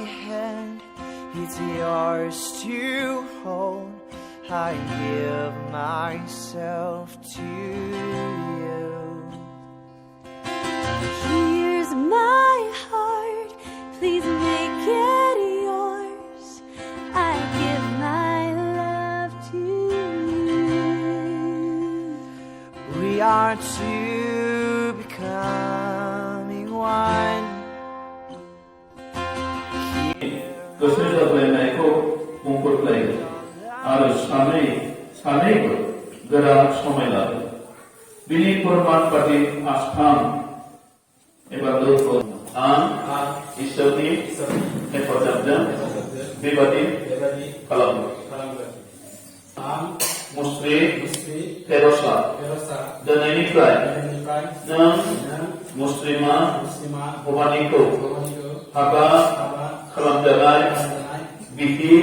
hand, it's yours to hold. I give myself to you. Here's my heart, please make it yours. I give my love to you. We are two becoming one. Gösteride dayanayko mumkurtlaydı. Arı sanayı gara somayladı. Bini kurban pati astham ebadul an istorni hepatapjam bibadi kalam musri terosla dan ini dan muslima Bhabani ko haba kalam jalai bihi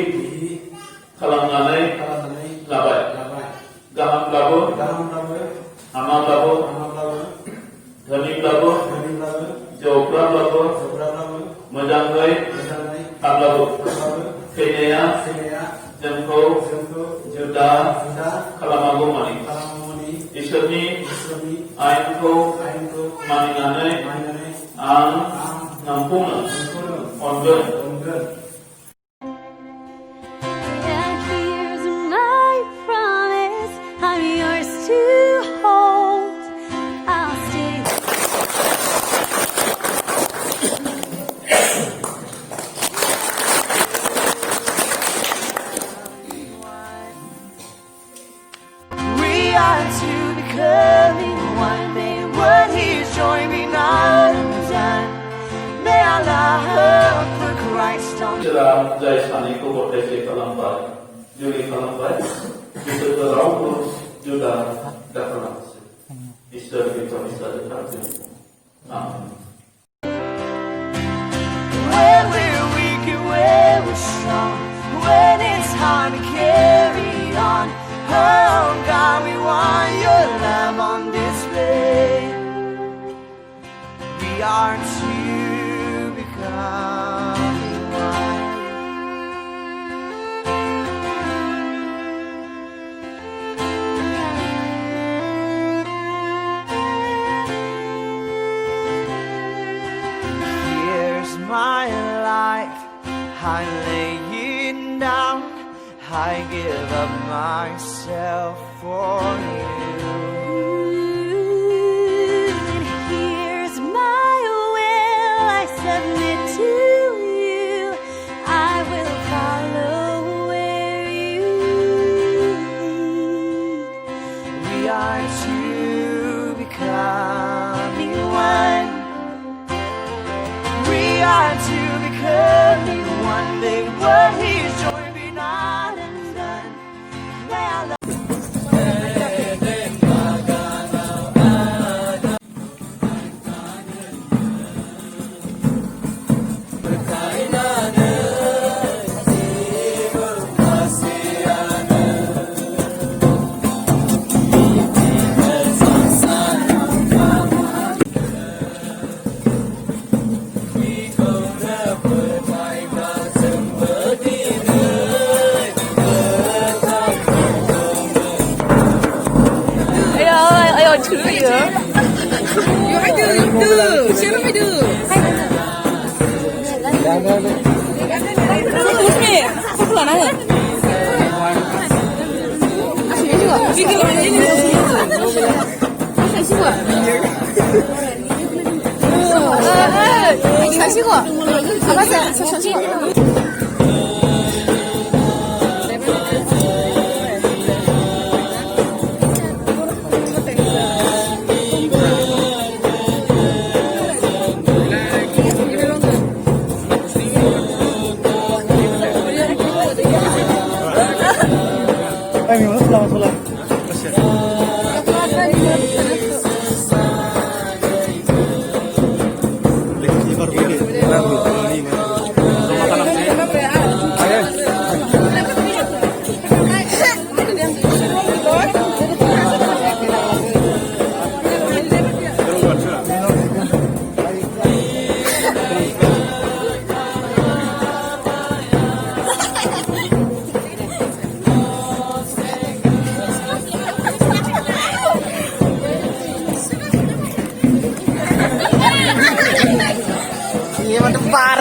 kalam nalai labai gaham labo amal labo dhani labo jawra labo majangai labo kenaya jangko juda kalam ago mani istorni ain ko mani nalai ang nampuna ongan. And here's my promise, I'm yours to hold. I'll stay. We are two becoming one. May what He's joined me not undone. May our love for Christ on. Jika jai sani ko bertesi kalambai, juli kalambai, itu terlalu juga dapat. Istor kita bisa terjadi. Amin. When we're weak and when we're strong, when it's hard to carry on, oh God, we want your love on display. We are two becoming one. Here's my life, I lay it down, I give up myself for you. And here's my will, I submit to you. I will follow where you lead. We are two becoming one. We are two becoming one. May what He's joined be not undone. May our love.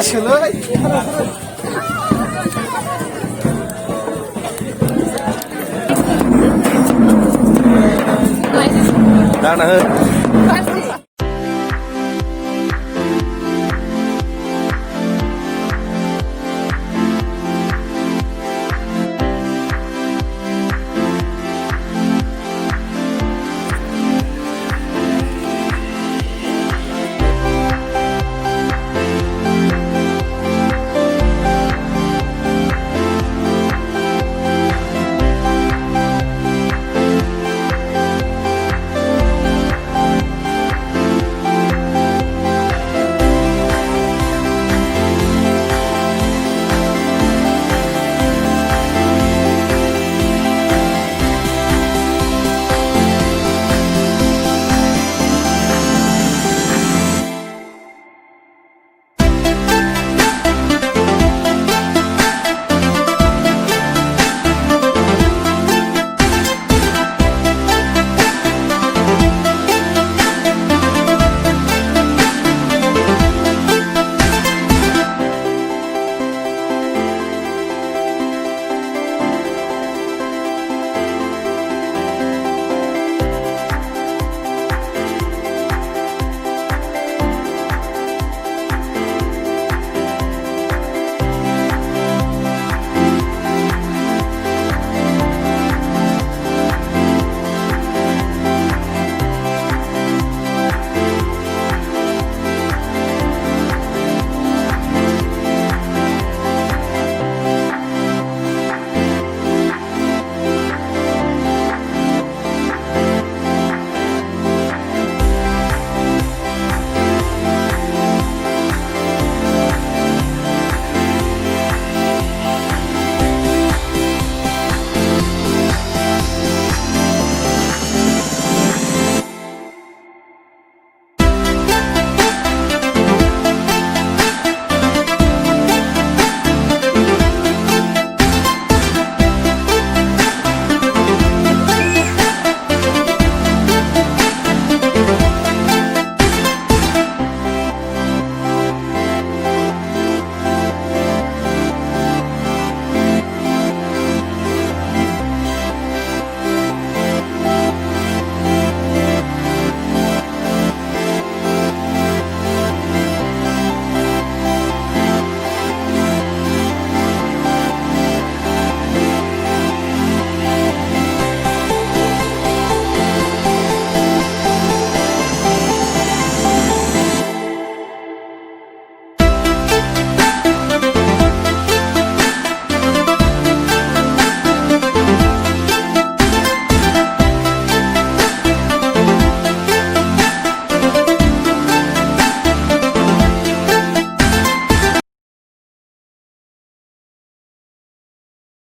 আসলে না না